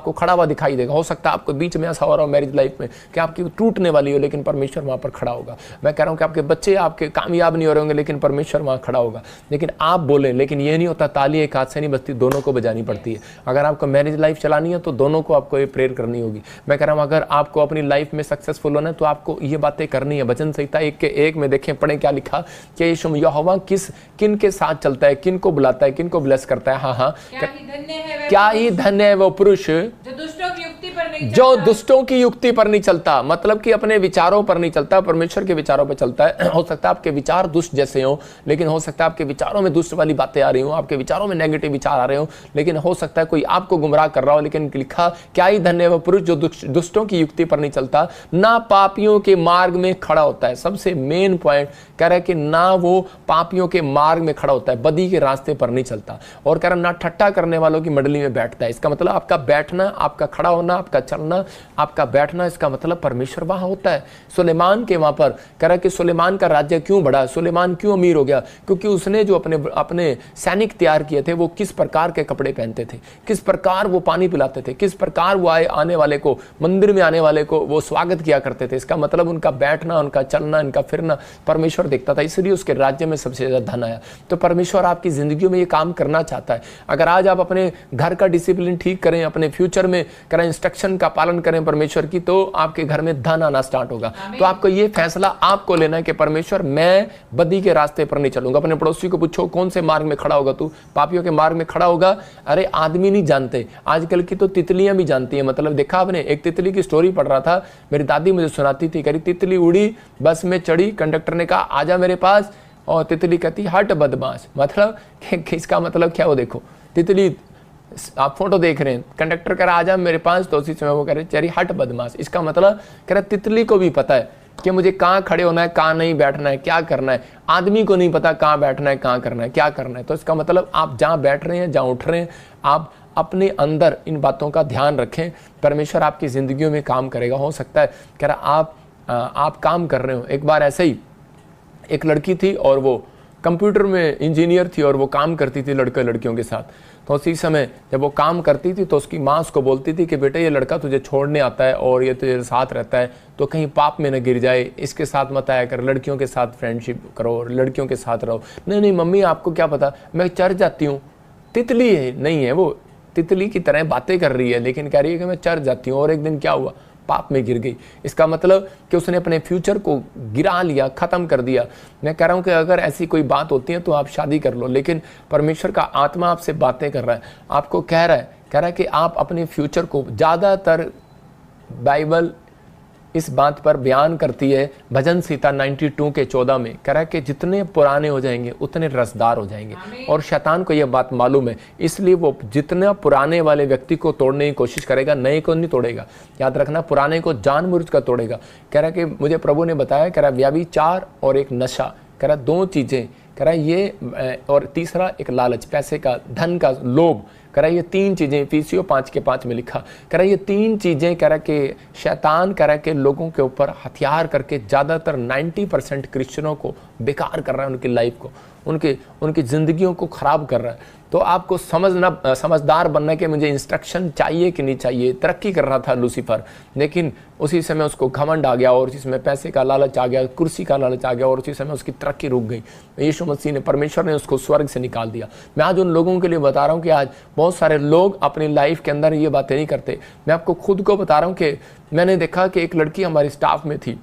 आपको खड़ा हुआ दिखाई देगा। हो सकता है आपको बीच में ऐसा हो रहा हो मैरिज लाइफ में कि आपकी टूटने वाली हो, लेकिन परमेश्वर वहां पर खड़ा होगा। मैं कह रहा हूं कि आपके बच्चे आपके कामयाब नहीं हो रहे होंगे, लेकिन परमेश्वर वहां खड़ा होगा। लेकिन आप बोले, लेकिन ये नहीं होता ताली एक हाथ से नहीं बजती, दोनों को बजानी पड़ती है। अगर आपको मैरिज लाइफ चलानी है तो दोनों को आपको ये प्रेयर करनी होगी। मैं कह रहा हूं अगर आपको अपनी लाइफ में सक्सेसफुल होना है तो आपको ये बातें करनी है। वचन संहिता 1:1 में देखें, पढ़ें क्या लिखा कि यीशु यहोवा किन के साथ चलता है, किन को बुलाता है, किन को ब्लेस करता है। हाँ, क्या ही धन्य है वो पुरुष जो दुष्टों की युक्ति पर नहीं चलता, मतलब कि अपने विचारों पर नहीं चलता, परमेश्वर के विचारों पर चलता है। हो सकता है आपके विचार दुष्ट जैसे हो, लेकिन हो सकता है आपके विचारों में दुष्ट वाली बातें आ रही हो, आपके विचारों में नेगेटिव विचार आ रहे हो, लेकिन हो सकता है कोई आपको गुमराह कर रहा हो। लेकिन लिखा, क्या ही धन्य है वो पुरुष जो दुष्टों की युक्ति पर नहीं चलता, ना पापियों के मार्ग में खड़ा होता है। सबसे मेन पॉइंट कह रहा है कि ना वो पापियों के मार्ग में खड़ा होता है, बदी के रास्ते पर नहीं चलता, और कह रहा ना ठट्टा करने वालों की मंडली में बैठता है। इसका मतलब आपका बैठना, आपका खड़ा होना, आपका चलना, आपका बैठना, इसका मतलब परमेश्वर वहां होता है। सुलेमान के वहां पर कह रहा है कि सुलेमान का राज्य क्यों बढ़ा, सुलेमान क्यों अमीर हो गया, क्योंकि उसने जो अपने सैनिक तैयार किए थे, वो किस प्रकार के कपड़े पहनते थे, किस प्रकार वो पानी पिलाते थे, किस प्रकार वो आने वाले को, मंदिर में आने वाले को वो स्वागत किया करते थे। इसका मतलब उनका बैठना, उनका चलना, उनका फिरना परमेश्वर देखता था, इसलिए उसके राज्य में सबसे ज्यादा धन आया। तो परमेश्वर आपकी जिंदगी में ये काम करना चाहता है। अगर आज आप अपने घर का डिसिप्लिन ठीक करें, अपने फ्यूचर में करें, इंस्ट्रक्शन का पालन करें परमेश्वर की, तो आपके घर में धन आना स्टार्ट होगा। तो आपको ये फैसला आपको लेना है कि परमेश्वर मैं बदी के रास्ते पर नहीं चलूंगा। अपने पड़ोसी को पूछो कौन से मार्ग में खड़ा होगा तू, पापियों के मार्ग में खड़ा होगा। अरे आदमी नहीं जानते, आजकल की तो तितलियां भी जानती हैं। मतलब देखा आपने, एक तितली की स्टोरी पढ़ रहा था, मेरी दादी मुझे सुनाती थी, कह रही तितली उड़ी, बस में चढ़ी, कंडक्टर ने कहा आजा मेरे पास, और तितली कहती हट बदमाश। मतलब इसका मतलब क्या, वो देखो तितली, आप फोटो देख रहे हैं, कंडक्टर कह रहा आजा मेरे पास, तो उसी समय वो कह रहे चरी हट बदमाश। इसका मतलब कह रहा तितली को भी पता है कि मुझे कहाँ खड़े होना है, कहाँ नहीं बैठना है, क्या करना है। आदमी को नहीं पता कहाँ बैठना है, कहाँ करना है, क्या करना है। तो इसका मतलब आप जहाँ बैठ रहे हैं, जहाँ उठ रहे हैं, आप अपने अंदर इन बातों का ध्यान रखें, परमेश्वर आपकी जिंदगियों में काम करेगा। हो सकता है कह रहा आप काम कर रहे हो। एक बार ऐसे ही एक लड़की थी और वो कंप्यूटर में इंजीनियर थी और वो काम करती थी लड़के लड़कियों के साथ। तो उसी समय जब वो काम करती थी तो उसकी माँ उसको बोलती थी कि बेटे ये लड़का तुझे छोड़ने आता है और ये तुझे साथ रहता है, तो कहीं पाप में न गिर जाए, इसके साथ मत आया कर, लड़कियों के साथ फ्रेंडशिप करो और लड़कियों के साथ रहो। नहीं नहीं मम्मी आपको क्या पता, मैं चढ़ जाती हूँ। तितली है नहीं है, वो तितली की तरह बातें कर रही है, लेकिन कह रही है कि मैं चढ़ जाती हूँ। और एक दिन क्या हुआ, पाप में गिर गई। इसका मतलब कि उसने अपने फ्यूचर को गिरा लिया, खत्म कर दिया। मैं कह रहा हूं कि अगर ऐसी कोई बात होती है तो आप शादी कर लो, लेकिन परमेश्वर का आत्मा आपसे बातें कर रहा है, आपको कह रहा है कि आप अपने फ्यूचर को, ज्यादातर बाइबल इस बात पर बयान करती है, भजन संहिता 92:14 में कह रहा है कि जितने पुराने हो जाएंगे उतने रसदार हो जाएंगे। और शैतान को यह बात मालूम है, इसलिए वो जितना पुराने वाले व्यक्ति को तोड़ने की कोशिश करेगा, नए को नहीं तोड़ेगा। याद रखना, पुराने को जानबूझ कर तोड़ेगा। कह रहा है कि मुझे प्रभु ने बताया, कह रहा व्यभिचार और एक नशा, कह रहा दो चीजें, कह रहा ये, और तीसरा एक लालच, पैसे का, धन का लोभ। कह रहा ये तीन चीजें, इफिसियों 5:5 में लिखा। कह रहा ये तीन चीजें, कह रहा कि शैतान कह रहा कि लोगों के ऊपर हथियार करके ज्यादातर 90% क्रिश्चियनों को बेकार कर रहा है, उनकी लाइफ को, उनकी जिंदगियों को खराब कर रहा है। तो आपको समझदार बनना कि मुझे इंस्ट्रक्शन चाहिए कि नहीं चाहिए। तरक्की कर रहा था लूसीफर, लेकिन उसी समय उसको घमंड आ गया और उसी समय पैसे का लालच आ गया, कुर्सी का लालच आ गया और उसी समय उसकी तरक्की रुक गई। यीशु मसीह ने, परमेश्वर ने उसको स्वर्ग से निकाल दिया। मैं आज उन लोगों के लिए बता रहा हूँ कि आज बहुत सारे लोग अपनी लाइफ के अंदर ये बातें नहीं करते। मैं आपको खुद को बता रहा हूँ कि मैंने देखा कि एक लड़की हमारी स्टाफ में थी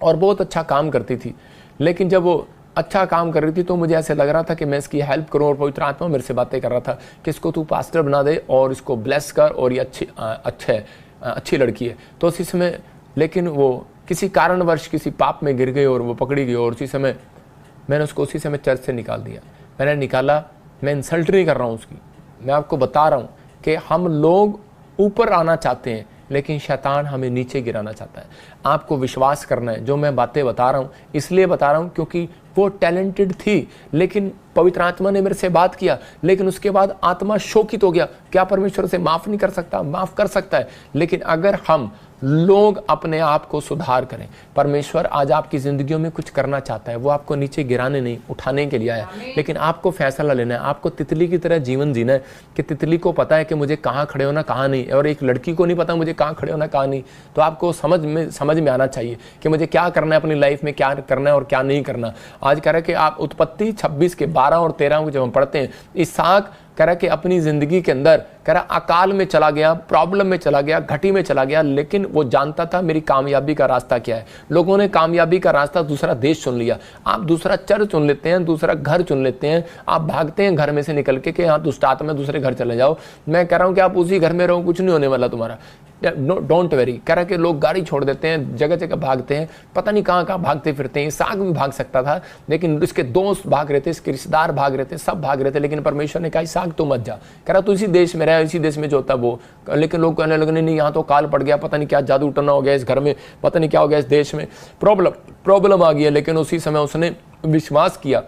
और बहुत अच्छा काम करती थी, लेकिन जब वो अच्छा काम कर रही थी तो मुझे ऐसे लग रहा था कि मैं इसकी हेल्प करूं, और पवित्र आत्मा मेरे से बातें कर रहा था कि इसको तू पास्टर बना दे और इसको ब्लेस कर, और ये अच्छी लड़की है। तो उसी समय, लेकिन वो किसी कारणवश किसी पाप में गिर गई और वो पकड़ी गई, और उसी समय मैंने उसको उसी समय चर्च से निकाल दिया। मैंने निकाला, मैं इंसल्ट नहीं कर रहा हूँ उसकी, मैं आपको बता रहा हूँ कि हम लोग ऊपर आना चाहते हैं लेकिन शैतान हमें नीचे गिराना चाहता है। आपको विश्वास करना है, जो मैं बातें बता रहा हूँ इसलिए बता रहा हूँ क्योंकि वो टैलेंटेड थी, लेकिन पवित्र आत्मा ने मेरे से बात किया, लेकिन उसके बाद आत्मा शोकित हो गया। क्या परमेश्वर से माफ नहीं कर सकता? माफ कर सकता है, लेकिन अगर हम लोग अपने आप को सुधार करें, परमेश्वर आज आपकी जिंदगियों में कुछ करना चाहता है। वो आपको नीचे गिराने नहीं, उठाने के लिए आया, लेकिन आपको फैसला लेना है। आपको तितली की तरह जीवन जीना है कि तितली को पता है कि मुझे कहाँ खड़े होना कहाँ नहीं, और एक लड़की को नहीं पता मुझे कहाँ खड़े होना कहाँ नहीं। तो आपको समझ में आना चाहिए कि मुझे क्या करना है अपनी लाइफ में, क्या करना है और क्या नहीं करना। आज कह रहा है कि आप उत्पत्ति 26 के 12 और 13 को जब हम पढ़ते हैं, इसहाक कह रहा कि अपनी जिंदगी के अंदर कह रहा अकाल में चला गया, प्रॉब्लम में चला गया, घटी में चला गया, लेकिन वो जानता था मेरी कामयाबी का रास्ता क्या है। लोगों ने कामयाबी का रास्ता दूसरा देश चुन लिया। आप दूसरा चर्च चुन लेते हैं, दूसरा घर चुन लेते हैं, आप भागते हैं घर में से निकल के कि हाँ दुष्ट आत्मा दूसरे घर चले जाओ। मैं कह रहा हूँ कि आप उसी घर में रहो, कुछ नहीं होने वाला तुम्हारा। Don't very. कह रहा कि लोग गाड़ी छोड़ देते हैं, जगह जगह भागते हैं, पता नहीं कहाँ कहाँ भागते फिरते हैं। इसहाक भी भाग सकता था, लेकिन इसके दोस्त भाग रहे थे, इसके रिश्तेदार भाग रहे थे, सब भाग रहे थे, लेकिन परमेश्वर ने कहा इसहाक तो मत जा। कह रहा तू इसी देश में रहा, इसी देश में जो होता वो। लेकिन लोग कहने लगे नहीं यहाँ तो काल पड़ गया, पता नहीं क्या जादू टना हो गया इस घर में, पता नहीं क्या हो गया इस देश में, प्रॉब्लम आ गई है। लेकिन उसी समय उसने विश्वास किया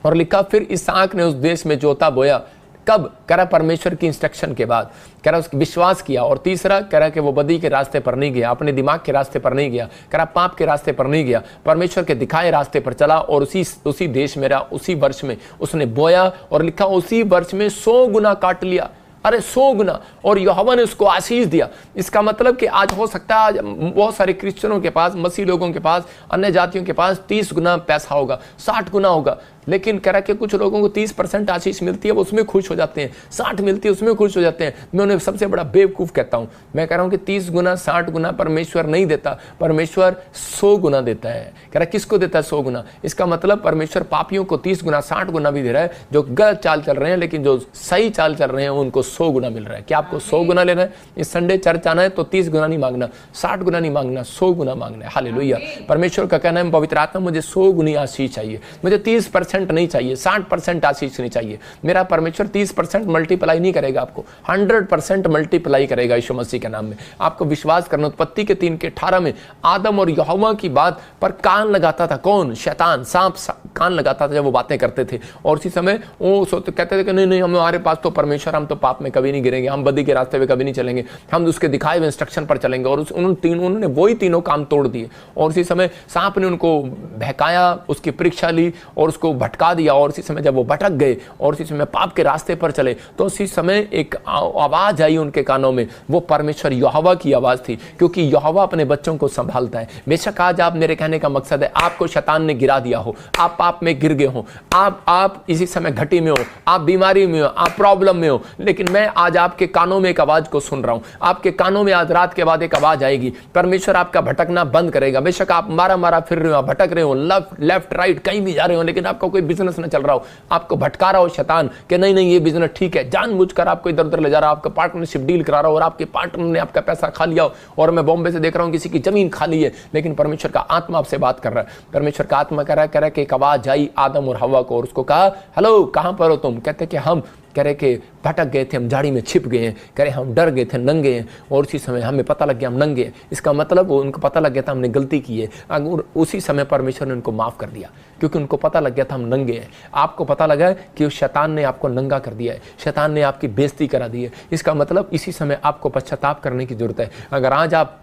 और लिखा फिर इसहाक ने उस देश में जोता बोया। कब? कह रहा परमेश्वर की इंस्ट्रक्शन के बाद। कह रहा उसकी विश्वास किया। और तीसरा कह रहा कि वो बदी के रास्ते पर नहीं गया, अपने दिमाग के रास्ते पर नहीं गया, कह रहा पाप के रास्ते पर नहीं गया, परमेश्वर के दिखाए रास्ते पर चला और उसी देश में रहा। उसी वर्ष में उसने बोया और लिखा उसी वर्ष में 100 गुना काट लिया। अरे 100 गुना, और यहोवा ने उसको आशीष दिया। इसका मतलब कि आज हो सकता है आज बहुत सारे क्रिश्चियनों के पास, मसीह लोगों के पास, अन्य जातियों के पास 30 गुना पैसा होगा, 60 गुना होगा, लेकिन कह रहा कि कुछ लोगों को 30% आशीष मिलती है, वो उसमें खुश हो जाते हैं, 60 मिलती है उसमें खुश हो जाते हैं। मैं उन्हें सबसे बड़ा बेवकूफ़ कहता हूं। मैं कह रहा हूं कि 30 गुना 60 गुना परमेश्वर नहीं देता, परमेश्वर 100 गुना देता है। कह रहा किसको देता है 100 गुना? इसका मतलब परमेश्वर पापियों को 30 गुना 60 गुना भी दे रहा है, जो गलत चाल चल रहे हैं, लेकिन जो सही चाल चल रहे हैं उनको 100 गुना मिल रहा है। क्या आपको 100 गुना लेना है? इस संडे चर्च आना है तो 30 गुना नहीं मांगना, 60 गुना नहीं मांगना, 100 गुना मांगना है। हालेलुया। परमेश्वर का कहना है पवित्र आत्मा मुझे 100 गुनी आशीष चाहिए, मुझे 30% नहीं चाहिए, 60% आशीष नहीं चाहिए। मेरा परमेश्वर 30% मल्टीप्लाई नहीं करेगा, आपको 100% मल्टीप्लाई करेगा यीशु मसीह के नाम में। आपको विश्वास करना। उत्पत्ति के 3:18 में आदम और यहोवा की बात पर कान लगाता था। कौन? शैतान, सांप कान लगाता था जब वो बातें करते थे। और उसी समय वो कहते थे कि नहीं हमारे पास तो परमेश्वर, हम तो पाप में कभी नहीं गिरेंगे, हम बदी के रास्ते पे कभी नहीं चलेंगे, हम उसके दिखाए हुए इंस्ट्रक्शन पर चलेंगे। और उन्होंने वही तीनों काम तोड़ दिए। और उसी समय सांप ने उनको बहकाया, उसकी परीक्षा ली और उसको भटका दिया। और उसी समय जब वो भटक गए और उसी समय पाप के रास्ते पर चले, तो उसी समय एक आवाज आई उनके कानों में। वो परमेश्वर यहोवा की आवाज थी, क्योंकि यहोवा अपने बच्चों को संभालता है। बेशक आज आप, मेरे कहने का मकसद है, आपको शैतान ने गिरा दिया हो, आप पाप में गिर गए हो, आप इसी समय घटी में हो, आप बीमारी में हो, आप प्रॉब्लम में हो, लेकिन मैं आज आपके कानों में एक आवाज को सुन रहा हूं। आपके कानों में आज रात के बाद एक आवाज आएगी। परमेश्वर आपका भटकना बंद करेगा। बेशक आप मारा फिर रहे हो, भटक रहे हो, लेफ्ट राइट कहीं भी जा रहे हो, लेकिन आपका कोई बिजनेस न चल रहा हो, आपको भटका रहा हो शैतान कि नहीं ये बिजनेस ठीक है, जानबूझकर आपको इधर उधर ले जा रहा हो, आपका पार्टनरशिप डील करा रहा हो और आपके पार्टनर ने आपका पैसा खा लिया हो। और मैं बॉम्बे से देख रहा हूं किसी की जमीन खाली है, लेकिन परमेश्वर का आत्मा आपसे बात कर रहा है। परमेश्वर का आत्मा कह रहा है कि एक आवाज आई आदम और हवा को और उसको कहा हेलो कहां पर हो तुम? कहते कि हम कह रहे कि भटक गए थे, हम झाड़ी में छिप गए हैं, कह रहे हम डर गए थे, नंगे हैं, और उसी समय हमें पता लग गया हम नंगे हैं। इसका मतलब उनको पता लग गया था हमने गलती की है, और उसी समय परमेश्वर ने उनको माफ कर दिया, क्योंकि उनको पता लग गया था हम नंगे हैं। आपको पता लगा है कि उस शैतान ने आपको नंगा कर दिया है, शैतान ने आपकी बेइज्जती करा दी है। इसका मतलब इसी समय आपको पश्चाताप करने की जरूरत है। अगर आज आप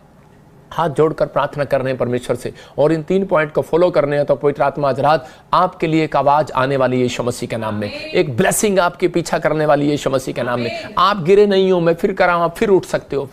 हाथ जोड़कर प्रार्थना कर रहे हैं परमेश्वर से और इन 3 पॉइंट को फॉलो करने हैं, तो पवित्र आत्मा आज रात आपके लिए एक आवाज आने वाली है यीशु मसीह के नाम में। एक ब्लेसिंग आपके पीछा करने वाली है यीशु मसीह के नाम में। आप गिरे नहीं हो, मैं फिर कर रहा हूं, आप फिर उठ सकते हो,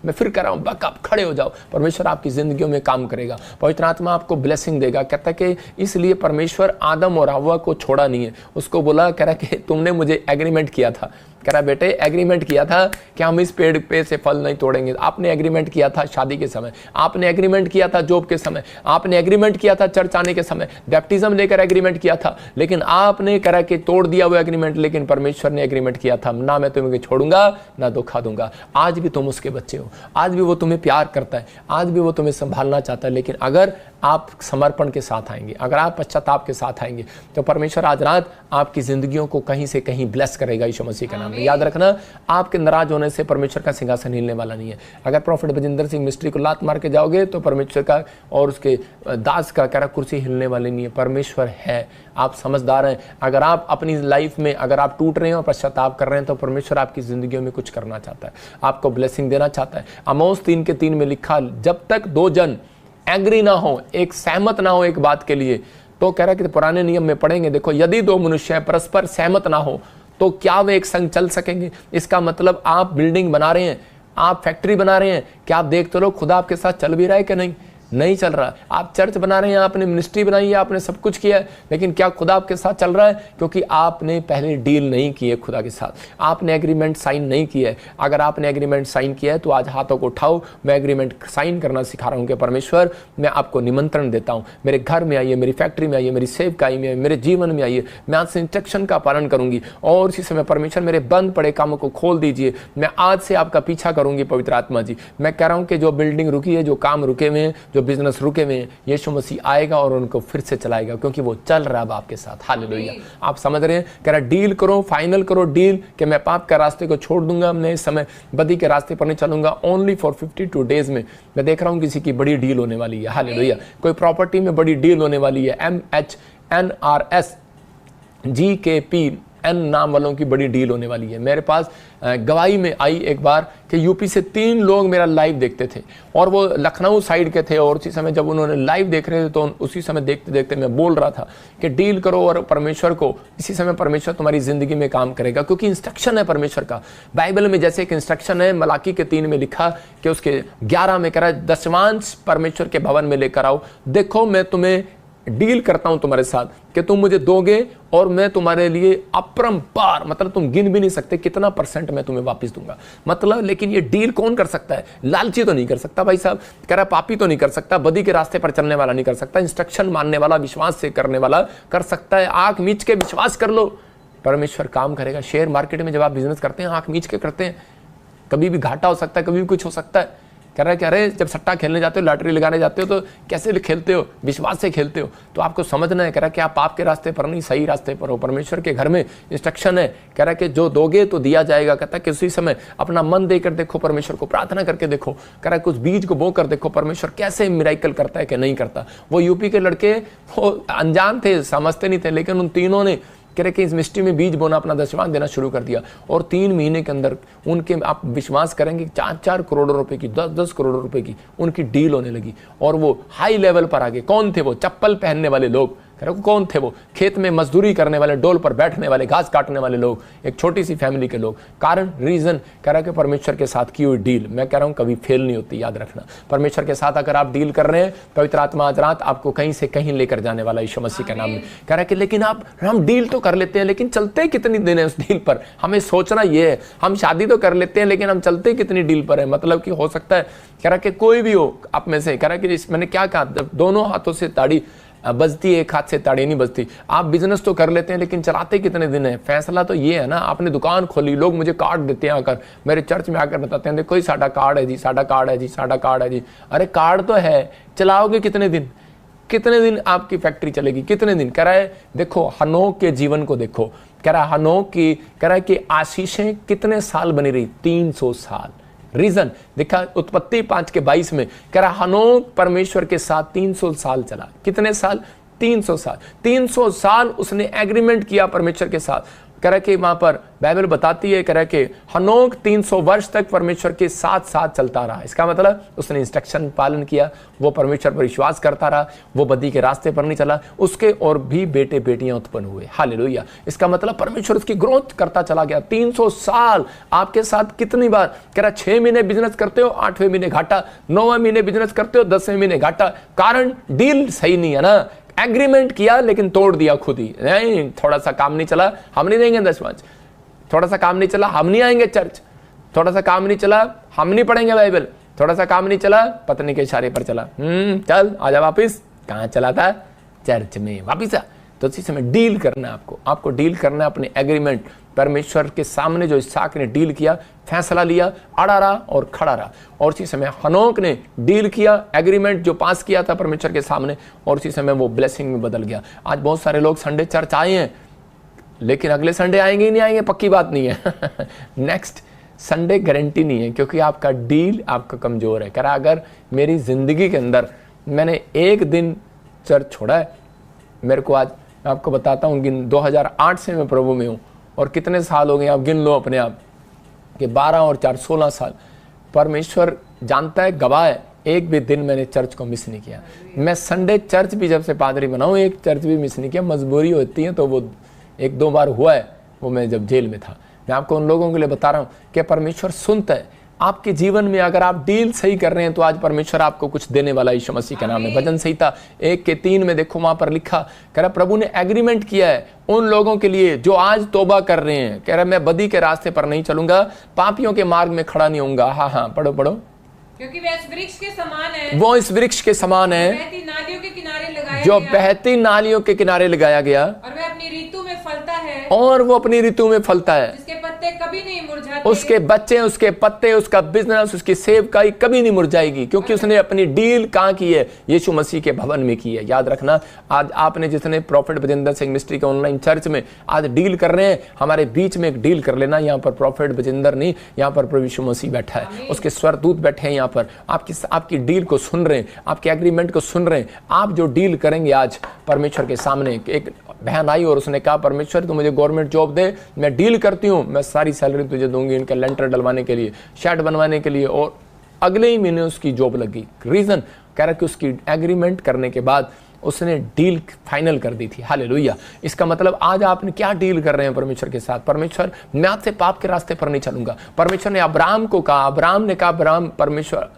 मैं फिर कर रहा हूं, बक आप खड़े हो जाओ। परमेश्वर आपकी जिंदगियों में काम करेगा, पवित्र आत्मा आपको ब्लेसिंग देगा। कहता है कि इसलिए परमेश्वर आदम और हव्वा को छोड़ा नहीं है, उसको बोला, कह रहा कि तुमने मुझे एग्रीमेंट किया था, कह रहा बेटे एग्रीमेंट किया था कि हम इस पेड़ पे से फल नहीं तोड़ेंगे। आपने एग्रीमेंट किया था शादी के समय, आपने एग्रीमेंट किया था जॉब के समय, आपने एग्रीमेंट किया था चर्च आने के समय, बैप्टिज्म लेकर एग्रीमेंट किया था, लेकिन आपने कह रहा कि तोड़ दिया वो एग्रीमेंट। लेकिन परमेश्वर ने एग्रीमेंट किया था, ना मैं तुम्हें छोड़ूंगा ना धोखा दूंगा। आज भी तुम उसके बच्चे हो, आज भी वो तुम्हें प्यार करता है, आज भी वो तुम्हें संभालना चाहता है। लेकिन अगर आप समर्पण के साथ आएंगे, अगर आप पश्चाताप के साथ आएंगे, तो परमेश्वर आज रात आपकी जिंदगियों को कहीं से कहीं ब्लेस करेगा यीशु मसीह के नाम में। याद रखना, आपके नाराज होने से परमेश्वर का सिंहासन हिलने वाला नहीं है। अगर प्रॉफिट बजिंदर सिंह मिस्ट्री को लात मार के जाओगे तो परमेश्वर का और उसके दास का कह रहा कुर्सी हिलने वाली नहीं है। परमेश्वर है, आप समझदार हैं। अगर आप अपनी लाइफ में अगर आप टूट रहे हैं और पश्चाताप कर रहे हैं तो परमेश्वर आपकी जिंदगियों में कुछ करना चाहता है, आपको ब्लेसिंग देना चाहता है। आमोस 3:3 में लिखा, जब तक दो जन एग्री ना हो, एक सहमत ना हो एक बात के लिए, तो कह रहा है कि पुराने नियम में पढ़ेंगे, देखो यदि दो मनुष्य परस्पर सहमत ना हो तो क्या वे एक संग चल सकेंगे। इसका मतलब आप बिल्डिंग बना रहे हैं, आप फैक्ट्री बना रहे हैं, क्या आप देखते रहो खुदा आपके साथ चल भी रहा है कि नहीं चल रहा। आप चर्च बना रहे हैं, आपने मिनिस्ट्री बनाई है, आपने सब कुछ किया है, लेकिन क्या खुदा आपके साथ चल रहा है? क्योंकि आपने पहले डील नहीं की है खुदा के साथ, आपने एग्रीमेंट साइन नहीं किया है। अगर आपने एग्रीमेंट साइन किया है तो आज हाथों को उठाओ, मैं एग्रीमेंट साइन करना सिखा रहा हूँ कि परमेश्वर मैं आपको निमंत्रण देता हूँ, मेरे घर में आइए, मेरी फैक्ट्री में आइए, मेरी सेवकाई में आइए, मेरे जीवन में आइए, मैं आज से इंस्ट्रक्शन का पालन करूंगी। और इसी समय परमेश्वर मेरे बंद पड़े कामों को खोल दीजिए, मैं आज से आपका पीछा करूंगी पवित्र आत्मा जी। मैं कह रहा हूँ कि जो बिल्डिंग रुकी है, जो काम रुके हुए हैं, जो बिजनेस रुके हुए हैं, यीशु मसीह आएगा और उनको फिर से चलाएगा, क्योंकि वो चल रहा है आपके साथ। हालेलुया। आप समझ रहे हैं? कह रहा डील करो, फाइनल करो डील कि मैं पाप के रास्ते को छोड़ दूंगा, मैं इस समय बदी के रास्ते पर नहीं चलूंगा। ओनली फॉर 52 डेज में मैं देख रहा हूं किसी की बड़ी डील होने वाली है। हालेलुया। कोई प्रॉपर्टी में बड़ी डील होने वाली है। MHNRS GKPN नाम वालों की बड़ी डील होने वाली है। मेरे पास गवाही में आई एक बार कि यूपी से 3 लोग मेरा लाइव देखते थे और वो लखनऊ साइड के थे, और उसी समय जब उन्होंने लाइव देख रहे थे तो उसी समय देखते देखते मैं बोल रहा था कि डील करो और परमेश्वर को, इसी समय परमेश्वर तुम्हारी जिंदगी में काम करेगा, क्योंकि इंस्ट्रक्शन है परमेश्वर का। बाइबल में जैसे एक इंस्ट्रक्शन है, मलाकी के 3 में लिखा कि उसके 11 में कह रहा है, दशमांश परमेश्वर के भवन में लेकर आओ, देखो मैं तुम्हें डील करता हूं तुम्हारे साथ कि तुम मुझे दोगे और मैं तुम्हारे लिए अपरंपार, मतलब तुम गिन भी नहीं सकते कितना % मैं तुम्हें वापस दूंगा। मतलब लेकिन ये डील कौन कर सकता है? लालची तो नहीं कर सकता भाई साहब, कह रहा पापी तो नहीं कर सकता, बदी के रास्ते पर चलने वाला नहीं कर सकता, इंस्ट्रक्शन मानने वाला, विश्वास से करने वाला कर सकता है। आंख मीच के विश्वास कर लो, परमेश्वर काम करेगा। शेयर मार्केट में जब आप बिजनेस करते हैं, आंख मीच के करते हैं, कभी भी घाटा हो सकता है, कभी भी कुछ हो सकता है। कह रहा है कि अरे जब सट्टा खेलने जाते हो, लॉटरी लगाने जाते हो तो कैसे खेलते हो? विश्वास से खेलते हो। तो आपको समझना है, कह रहा है कि आप पाप के रास्ते पर नहीं, सही रास्ते पर हो। परमेश्वर के घर में इंस्ट्रक्शन है, कह रहा है कि जो दोगे तो दिया जाएगा। कहता है कि उसी समय अपना मन देकर देखो, परमेश्वर को प्रार्थना करके देखो, कह रहा है कुछ बीज को बो कर देखो परमेश्वर कैसे मिराकल करता है कि नहीं करता। वो यूपी के लड़के वो अनजान थे, समझते नहीं थे, लेकिन उन तीनों ने कह रहे कि इस मिट्टी में बीज बोना, अपना दशमांश देना शुरू कर दिया, और 3 महीने के अंदर उनके, आप विश्वास करेंगे, 4-4 करोड़ रुपए की, 10-10 करोड़ रुपए की उनकी डील होने लगी, और वो हाई लेवल पर आ गए। कौन थे वो? चप्पल पहनने वाले लोग। कह रहे कौन थे वो? खेत में मजदूरी करने वाले, डोल पर बैठने वाले, घास काटने वाले लोग, एक छोटी सी फैमिली के लोग। कारण, रीजन, कह रहा है कि परमेश्वर के साथ की हुई डील, मैं कह रहा हूं कभी फेल नहीं होती, याद रखना। परमेश्वर के साथ अगर आप डील कर रहे हैं, पवित्र आत्मा आज रात आपको कहीं से कहीं लेकर जाने वाला यीशु मसीह के नाम में। कह रहा है कि लेकिन हम डील तो कर लेते हैं, लेकिन चलते कितनी दिन है उस डील पर? हमें सोचना ये है, हम शादी तो कर लेते हैं लेकिन हम चलते कितनी डील पर है? मतलब कि हो सकता है, कह रहा कि कोई भी हो आप में से, कह रहा कि मैंने क्या कहा, दोनों हाथों से ताड़ी बजती है, एक हाथ से ताड़ी नहीं बजती। आप बिजनेस तो कर लेते हैं लेकिन चलाते कितने दिन है? फैसला तो ये है ना, आपने दुकान खोली, लोग मुझे कार्ड देते हैं आकर, मेरे चर्च में आकर बताते हैं देखो साडा कार्ड है जी, साडा कार्ड है जी, साडा कार्ड है जी। अरे कार्ड तो है, चलाओगे कितने दिन? कितने दिन आपकी फैक्ट्री चलेगी? कितने दिन? कह रहा है देखो हनोक के जीवन को देखो, कह रहा है हनोक की, कह रहा है कि आशीषें कितने साल बनी रही? 300 साल। रीजन देखा उत्पत्ति 5:22 में, कह रहा हनोक परमेश्वर के साथ 300 साल चला। कितने साल? 300 साल। 300 साल उसने एग्रीमेंट किया परमेश्वर के साथ। कह रहा कि वहां पर बाइबल बताती है, कह रहा कि हनोक 300 वर्ष तक परमेश्वर के साथ चलता रहा। इसका मतलब उसने इंस्ट्रक्शन पालन किया, वो परमेश्वर पर विश्वास करता रहा, वो बदी के रास्ते पर नहीं चला, उसके और भी बेटे बेटियां उत्पन्न हुए। हालेलुया। इसका मतलब परमेश्वर उसकी ग्रोथ करता चला गया। 300 साल आपके साथ कितनी बार? कह रहा 6 महीने बिजनेस करते हो, 8वें महीने घाटा, 9वें महीने बिजनेस करते हो, 10वें महीने घाटा। कारण डील सही नहीं है ना, एग्रीमेंट किया लेकिन तोड़ दिया खुद ही। नहीं, थोड़ा सा काम नहीं चला, हम नहीं देंगे दशमांश। थोड़ा सा काम नहीं चला, हम नहीं आएंगे चर्च। थोड़ा सा काम नहीं चला, हम नहीं पढ़ेंगे बाइबल। थोड़ा सा काम नहीं चला, पत्नी के इशारे पर चला, चल आजा वापिस। कहाँ चला था? चर्च में। वापिस आ। तो इसी समय डील करना है आपको डील करना है अपने एग्रीमेंट। परमेश्वर के सामने जो इसहाक ने डील किया, फैसला लिया, अड़ा रहा और खड़ा रहा। और उसी समय हनोक ने डील किया, एग्रीमेंट जो पास किया था परमेश्वर के सामने, और उसी समय वो ब्लेसिंग में बदल गया। आज बहुत सारे लोग संडे चर्च आए हैं, लेकिन अगले संडे आएंगे ही नहीं आएंगे, पक्की बात नहीं है। नेक्स्ट संडे गारंटी नहीं है, क्योंकि आपका डील आपका कमजोर है। कह रहा अगर मेरी जिंदगी के अंदर मैंने एक दिन चर्च छोड़ा है, मेरे को आज आपको बताता हूँ, 2008 से मैं प्रभु में हूँ, और कितने साल हो गए आप गिन लो अपने आप कि 12 और 4 16 साल। परमेश्वर जानता है, गवाह है, एक भी दिन मैंने चर्च को मिस नहीं किया। मैं संडे चर्च भी जब से पादरी बना हूँ, एक चर्च भी मिस नहीं किया। मजबूरी होती है तो वो 1-2 बार हुआ है, वो मैं जब जेल में था। मैं आपको उन लोगों के लिए बता रहा हूँ कि परमेश्वर सुनता है आपके जीवन में। अगर आप डील सही कर रहे हैं तो आज परमेश्वर आपको कुछ देने वाला यीशु मसीह का नाम है। भजन संहिता 1:3 में देखो, वहां पर लिखा, कह रहा प्रभु ने एग्रीमेंट किया है उन लोगों के लिए जो आज तौबा कर रहे हैं। कह रहा मैं बदी के रास्ते पर नहीं चलूंगा, पापियों के मार्ग में खड़ा नहीं होऊंगा। हाँ, पढ़ो, क्योंकि वह इस वृक्ष के समान है, वो इस वृक्ष के समान है बहती नालियों के किनारे लगाया जो गया, बहती नालियों के किनारे लगाया गया, और वह अपनी ऋतु में फलता है, और वो अपनी ऋतु में फलता है। जिसके पत्ते कभी नहीं मुरझाते, उसके बच्चे, उसके पत्ते, उसका बिजनेस, उसकी सेवकाई कभी नहीं मुरझाएगी, क्योंकि उसने अपनी डील कहाँ की है? यीशु मसीह के भवन में की है। याद रखना, आज आपने जितने प्रॉफिट बजिंदर सिंह मिस्ट्री के ऑनलाइन चर्च में आज डील कर रहे हैं, हमारे बीच में एक डील कर लेना। यहाँ पर प्रॉफिट बजिंदर नहीं, यहाँ पर प्रभु यीशु मसीह बैठा है, उसके स्वरदूत बैठे हैं यहाँ पर, आपकी डील को सुन रहे हैं, आपके एग्रीमेंट को सुन रहे हैं। आप जो डील करेंगे आज परमेश्वर के सामने, एक बहन आई और उसने कहा परमेश्वर तू मुझे गवर्नमेंट जॉब दे, मैं डील करती हूँ, मैं सारी सैलरी तुझे दूंगी इनका लेंटर डलवाने के लिए, शेड बनवाने के लिए। और अगले ही महीने उसकी जॉब लगी। रीजन कह रहा कि उसकी एग्रीमेंट करने के बाद उसने डील फाइनल कर दी थी। हालेलुया। इसका मतलब आज आपने क्या डील कर रहे हैं परमेश्वर के साथ? परमेश्वर, मैं आज से पाप के रास्ते पर नहीं चलूंगा। परमेश्वर ने अब्राहम को कहा, अब्राहम ने कहा अब्राहम, परमेश्वर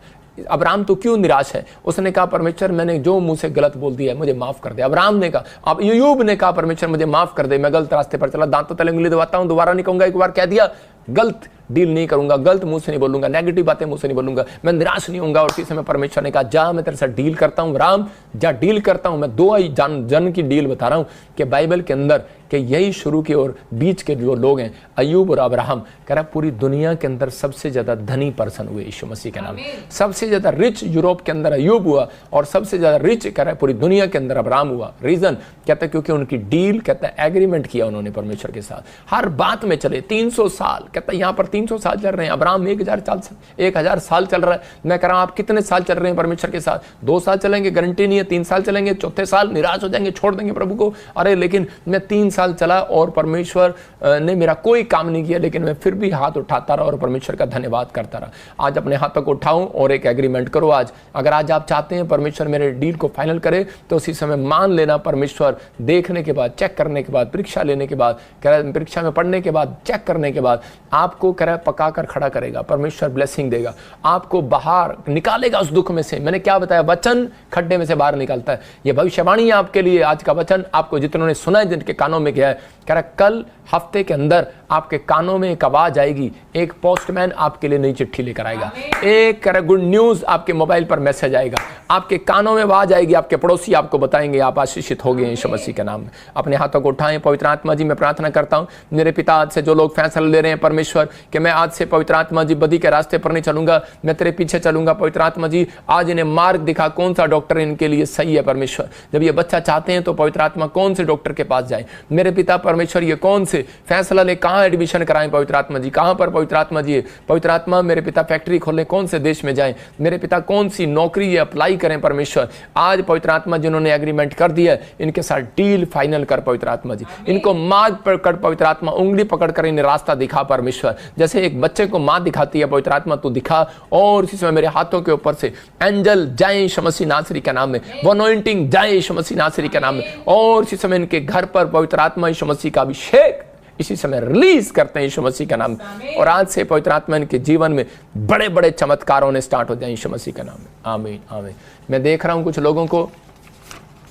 अब्राहम तो क्यों निराश है? उसने कहा परमेश्वर मैंने जो मुंह से गलत बोल दिया है मुझे माफ कर दे। अब्राहम ने कहा, अब अय्यूब ने कहा परमेश्वर मुझे माफ कर दे, मैं गलत रास्ते पर चला, दांतों तले उंगली दबाता हूं, दोबारा नहीं कहूंगा। एक बार कह दिया, गलत डील नहीं करूंगा, गलत मुंह से नहीं बोलूंगा, नेगेटिव बातें मुंह से नहीं बोलूंगा, मैं निराश नहीं होऊंगा। और इसी समय परमेश्वर ने कहा जा मैं तेरे साथ डील करता हूं, राम जा डील करता हूं। मैं 2 जन की डील बता रहा हूं कि बाइबल के अंदर कि यही शुरू के और बीच के जो लोग हैं, अय्यूब और अब्राहम, कह रहा पूरी दुनिया के अंदर सबसे ज्यादा धनी पर्सन हुए यीशु मसीह के नाम। सबसे ज्यादा रिच यूरोप के अंदर अय्यूब हुआ, और सबसे ज्यादा रिच कह रहा है पूरी दुनिया के अंदर अब्राहम हुआ। रीजन कहता है क्योंकि उनकी डील, कहता है एग्रीमेंट किया उन्होंने परमेश्वर के साथ, हर बात में चले। 300 साल, कहता है यहाँ पर 300 साल चल रहे हैं, अब्राहम 1000 साल चल रहा है। मैं कह रहा हूं आप कितने साल चल रहे हैं परमेश्वर के साथ? 2 साल चलेंगे, गारंटी नहीं है। 3 साल चलेंगे, चौथे साल निराश हो जाएंगे, छोड़ देंगे प्रभु को। अरे लेकिन मैं 3 साल चला और परमेश्वर ने मेरा कोई काम नहीं किया, लेकिन मैं फिर भी हाथ उठाता रहा और परमेश्वर का धन्यवाद करता रहा। आज अपने हाथों को उठाऊं और एक एग्रीमेंट करो आज। अगर आज आप चाहते हैं परमेश्वर मेरे डील को फाइनल करे, तो उसी समय मान लेना परमेश्वर देखने के बाद, चेक करने के बाद, परीक्षा लेने के बाद, कह रहा है परीक्षा में पढ़ने के बाद, चेक करने के बाद आपको कह रहा है पका कर खड़ा करेगा। परमेश्वर ब्लेसिंग देगा, आपको बाहर निकालेगा उस दुख में से। मैंने क्या बताया? वचन खड्डे में से बाहर निकालता है। यह भविष्यवाणी है आपके लिए। आज का वचन आपको जितनों ने सुना है, जिनके कानों में गया है, कह रहा कल हफ्ते के अंदर आपके कानों में एक आवाज आएगी, एक पोस्टमैन आपके लिए नई चिट्ठी लेकर आएगा, एक कह रहा गुड न्यूज आपके मोबाइल पर मैसेज आएगा, आपके कानों में आवाज आएगी, आपके पड़ोसी आपको बताएंगे आप आशीषित हो गए यीशु मसीह के नाम में। अपने हाथों को उठाएं। पवित्र आत्मा जी मैं प्रार्थना करता हूं मेरे पिता, आज से जो लोग फैसला ले रहे हैं परमेश्वर कि मैं आज से पवित्र आत्मा जी बदी के रास्ते पर नहीं चलूंगा, मैं तेरे पीछे चलूंगा। पवित्र आत्मा जी आज इन्हें मार्ग दिखा, कौन सा डॉक्टर इनके लिए सही है परमेश्वर। जब ये बच्चा चाहते हैं तो पवित्र आत्मा कौन से डॉक्टर के पास जाए मेरे पिता परमेश्वर, ये कौन से फैसला ले, कहां एडमिशन कराएं पवित्र आत्मा जी, कहां पर पवित्र आत्मा जी। पवित्र आत्मा मेरे पिता फैक्ट्री खोलें, कौन से देश में जाएं मेरे पिता, कौन सी नौकरी ये अप्लाई करें परमेश्वर। आज पवित्र आत्मा जिन्होंने एग्रीमेंट कर दिया इनके साथ डील फाइनल कर पवित्र आत्मा जी, इनको मार्ग पकड़ पवित्र आत्मा, उंगली पकड़ कर इन्हें रास्ता दिखा परमेश्वर। जैसे एक बच्चे को मां दिखाती है पवित्र आत्मा तू दिखा, और इसी समय मेरे हाथों के ऊपर से एंजल जाए यीशु मसीह नासरी के नाम में, वो अनॉइंटिंग जाए यीशु मसीह नासरी के नाम में, और इसी समय इनके घर पर पवित्र आत्मा यीशु मसीह का अभिषेक इसी समय रिलीज करते हैं यीशु मसीह का नाम। और आज से पवित्र आत्मा इनके जीवन में बड़े बड़े चमत्कार होने स्टार्ट हो जाए यीशु मसीह का नाम में। आमीन आमीन। मैं देख रहा हूं कुछ लोगों को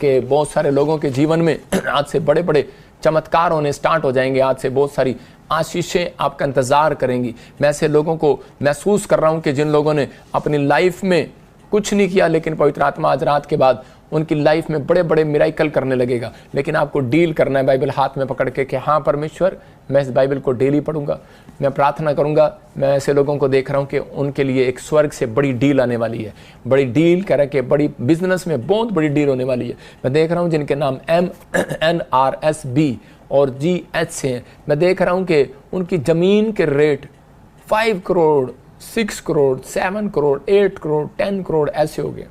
कि बहुत सारे लोगों के जीवन में आज से बड़े बड़े चमत्कार होने स्टार्ट हो जाएंगे। आज से बहुत सारी आशीषें आपका इंतजार करेंगी। मैं ऐसे लोगों को महसूस कर रहा हूं कि जिन लोगों ने अपनी लाइफ में कुछ नहीं किया, लेकिन पवित्र आत्मा आज रात के बाद उनकी लाइफ में बड़े बड़े मिराइकल करने लगेगा। लेकिन आपको डील करना है बाइबल हाथ में पकड़ के कि हाँ परमेश्वर, मैं इस बाइबल को डेली पढ़ूंगा, मैं प्रार्थना करूंगा। मैं ऐसे लोगों को देख रहा हूँ कि उनके लिए एक स्वर्ग से बड़ी डील आने वाली है, बड़ी डील कह रहे कि बड़ी बिजनेस में बहुत बड़ी डील होने वाली है। मैं देख रहा हूँ जिनके नाम MNRSB और GH से हैं, मैं देख रहा हूँ कि उनकी ज़मीन के रेट 5 करोड़, 6 करोड़, 7 करोड़, 8 करोड़, 10 करोड़ ऐसे हो गए।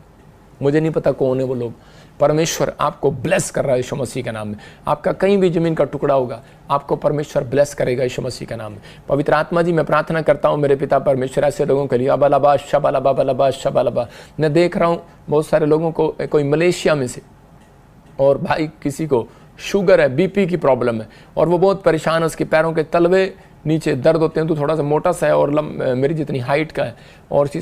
मुझे नहीं पता कौन है वो लोग। परमेश्वर आपको ब्लेस कर रहा है यीशु मसीह के नाम में। आपका कहीं भी ज़मीन का टुकड़ा होगा, आपको परमेश्वर ब्लेस करेगा यीशु मसीह के नाम में। पवित्र आत्मा जी, मैं प्रार्थना करता हूँ मेरे पिता परमेश्वर ऐसे लोगों के लिए। अबालाबा शबालाबा बलाबा शबालाबा। मैं देख रहा हूँ बहुत सारे लोगों को, कोई मलेशिया में से, और भाई किसी को शुगर है, BP की प्रॉब्लम है, और वो बहुत परेशान है। उसके पैरों के तलवे नीचे दर्द होते हैं, तो थोड़ा सा मोटा सा है और मेरी जितनी हाइट का है, और इसी